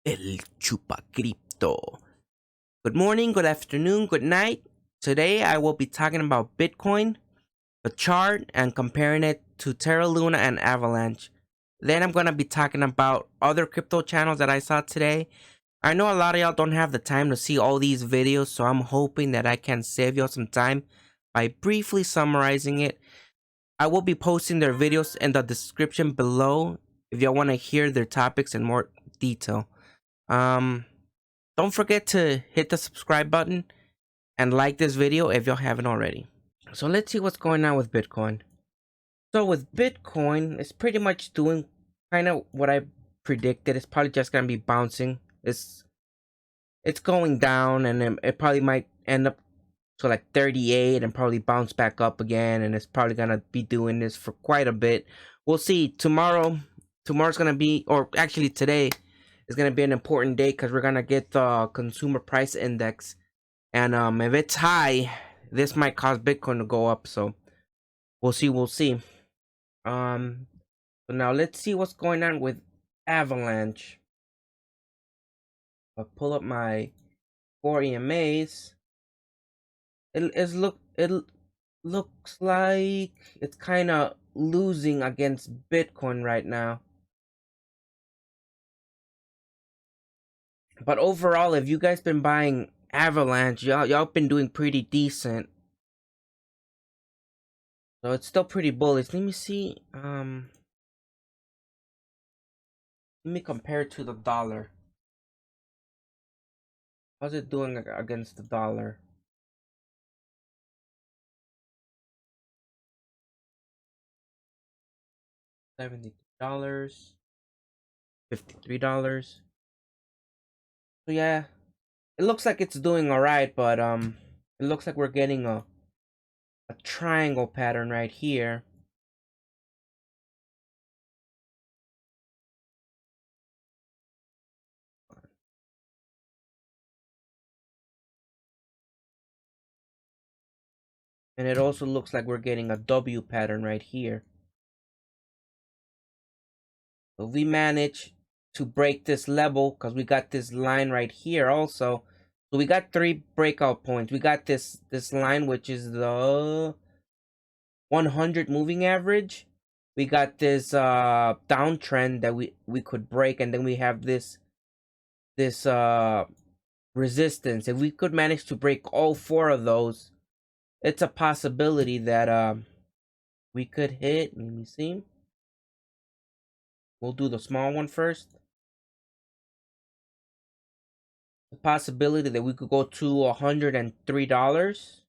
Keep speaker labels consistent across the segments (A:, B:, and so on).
A: El Chupa Cripto. Good morning, good afternoon, good night. Today I will be talking about Bitcoin, the chart, and comparing it to Terra Luna and Avalanche. Then I'm going to be talking about other crypto channels that I saw today. I know a lot of y'all don't have the time to see all these videos, so I'm hoping that I can save y'all some time by briefly summarizing it. I will be posting their videos in the description below if y'all want to hear their topics in more detail. Don't forget to hit the subscribe button and like this video if y'all haven't already. So let's see what's going on with Bitcoin. So with Bitcoin, it's pretty much doing kind of what I predicted. It's probably just gonna be bouncing. It's going down, and then it probably might end up to like 38 and probably bounce back up again, and it's probably gonna be doing this for quite a bit. We'll see. Tomorrow's gonna be, or actually today is gonna be an important day because we're gonna get the consumer price index, and if it's high, this might cause Bitcoin to go up. So we'll see. So now let's see what's going on with Avalanche. I'll pull up my 4 EMAs. It looks like it's kind of losing against Bitcoin right now. But overall, if you guys been buying Avalanche, y'all been doing pretty decent. So it's still pretty bullish. Let me see. Let me compare it to the dollar. How's it doing against the dollar? $72, $53. So yeah, it looks like it's doing alright, but it looks like we're getting a triangle pattern right here. And it also looks like we're getting a W pattern right here. So we managed to break this level because we got this line right here also. So we got 3 breakout points. We got this line, which is the 100 moving average. We got this downtrend that we could break, and then we have this resistance. If we could manage to break all 4 of those, it's a possibility that we could hit. Let me see. We'll do the small one first. The possibility that we could go to $103,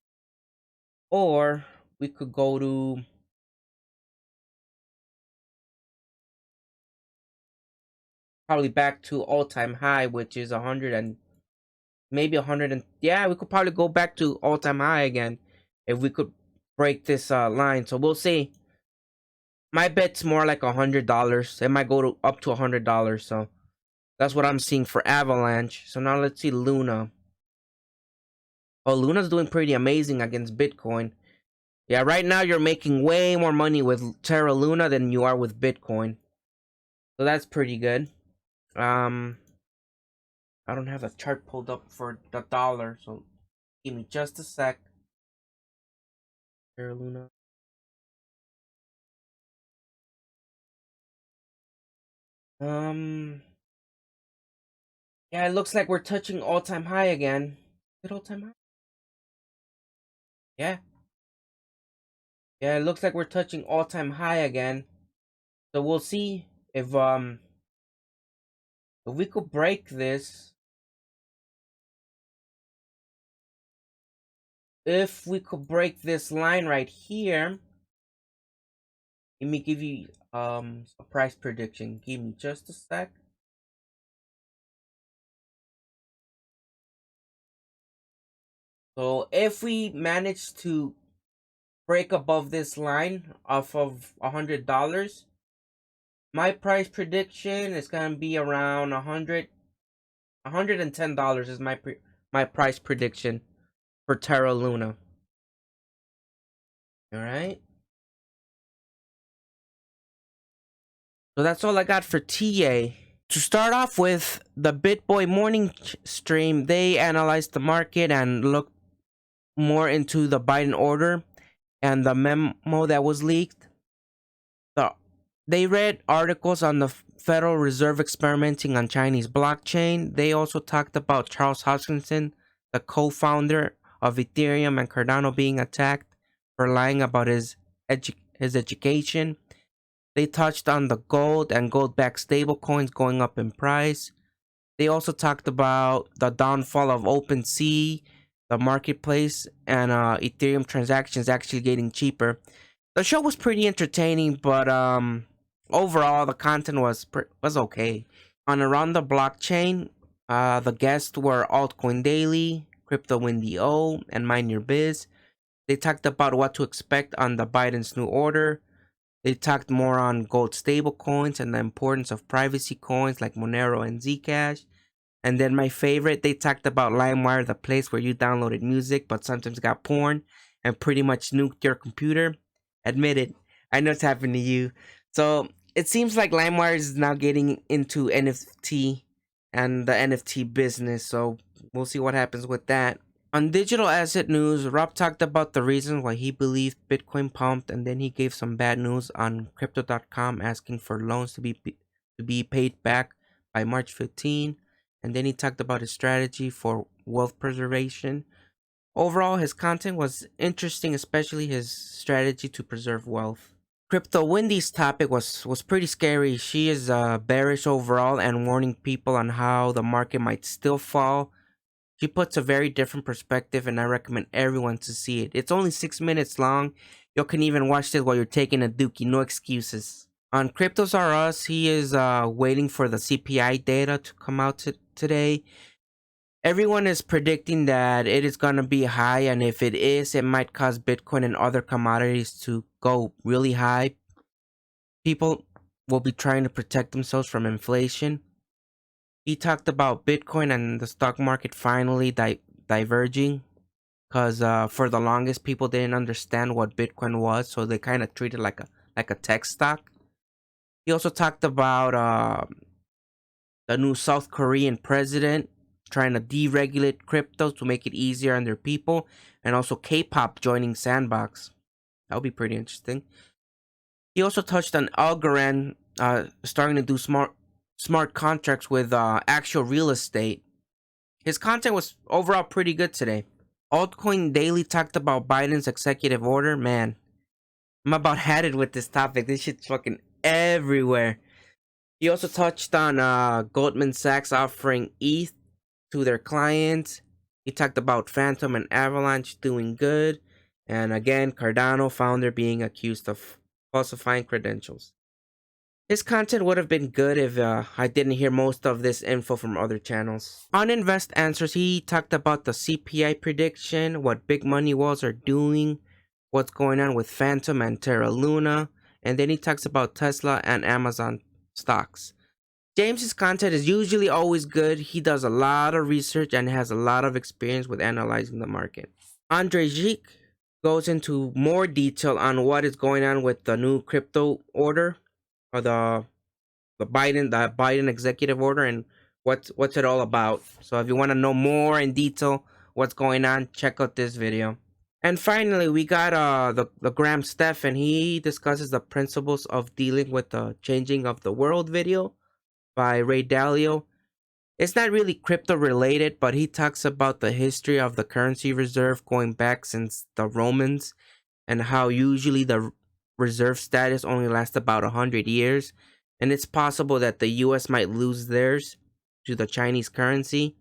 A: or we could go to probably back to all-time high, which is 100 and maybe 100 and yeah, we could probably go back to all-time high again if we could break this line. So we'll see. My bet's more like $100. It might go to up to $100. So that's what I'm seeing for Avalanche. So now let's see Luna. Oh, Luna's doing pretty amazing against Bitcoin. Yeah, right now you're making way more money with Terra Luna than you are with Bitcoin. So that's pretty good. I don't have the chart pulled up for the dollar, so give me just a sec. Terra Luna. Yeah, it looks like we're touching all-time high again. Is it all-time high? Yeah. Yeah, it looks like we're touching all-time high again. So we'll see if we could break this. If we could break this line right here, let me give you a price prediction. Give me just a sec. So if we manage to break above this line off of $100, my price prediction is gonna be around $110 is my price prediction for Terra Luna. All right. So that's all I got for TA. To start off with the BitBoy morning stream, they analyzed the market and looked more into the Biden order and the memo that was leaked. The, they read articles on the Federal Reserve experimenting on Chinese blockchain. They also talked about Charles Hoskinson, the co-founder of Ethereum, and Cardano being attacked for lying about his education. They touched on the gold and gold-backed stablecoins going up in price. They also talked about the downfall of OpenSea, the marketplace, and Ethereum transactions actually getting cheaper. The show was pretty entertaining, but overall the content was okay. On Around the Blockchain, the guests were Altcoin Daily, Crypto Windy O, and Mind Your Biz. They talked about what to expect on the Biden's new order. They talked more on gold stablecoins and the importance of privacy coins like Monero and Zcash. And then my favorite, they talked about LimeWire, the place where you downloaded music but sometimes got porn and pretty much nuked your computer. Admit it, I know it's happened to you. So it seems like LimeWire is now getting into NFT and the NFT business. So we'll see what happens with that. On digital asset news, Rob talked about the reasons why he believed Bitcoin pumped, and then he gave some bad news on Crypto.com, asking for loans to be paid back by March 15. And then he talked about his strategy for wealth preservation. Overall, his content was interesting, especially his strategy to preserve wealth. Crypto Wendy's topic was pretty scary. She is bearish overall and warning people on how the market might still fall. She puts a very different perspective, and I recommend everyone to see it. It's only 6 minutes long. You can even watch this while you're taking a dookie. No excuses. On Cryptos R Us, he is waiting for the CPI data to come out today. Everyone is predicting that it is going to be high, and if it is, it might cause Bitcoin and other commodities to go really high. People will be trying to protect themselves from inflation. He talked about Bitcoin and the stock market finally diverging, because for the longest people didn't understand what Bitcoin was, so they kind of treated it like a tech stock. He also talked about the new South Korean president trying to deregulate crypto to make it easier on their people, and also K-pop joining Sandbox. That would be pretty interesting. He also touched on Algorand starting to do smart contracts with actual real estate. His content was overall pretty good today. Altcoin Daily talked about Biden's executive order. Man, I'm about had it with this topic. This shit's fucking everywhere. He also touched on Goldman Sachs offering ETH to their clients. He talked about Phantom and Avalanche doing good. And again, Cardano founder being accused of falsifying credentials. His content would have been good if I didn't hear most of this info from other channels. On Invest Answers, he talked about the CPI prediction, what big money walls are doing, what's going on with Phantom and Terra Luna, and then he talks about Tesla and Amazon stocks. James's content is usually always good. He does a lot of research and has a lot of experience with analyzing the market. Andre Zik goes into more detail on what is going on with the new crypto order, or the Biden executive order, and what's it all about. So if you want to know more in detail what's going on, check out this video. And finally, we got the Graham Stephan. He discusses the principles of dealing with the changing of the world video by Ray Dalio. It's not really crypto related, but he talks about the history of the currency reserve going back since the Romans, and how usually the reserve status only lasts about 100 years, and it's possible that the US might lose theirs to the Chinese currency.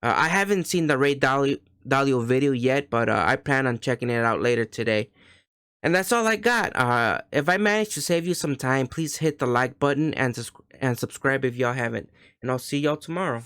A: I haven't seen the Ray Dalio video yet, but I plan on checking it out later today. And that's all I got. If I managed to save you some time, please hit the like button and subscribe if y'all haven't. And I'll see y'all tomorrow.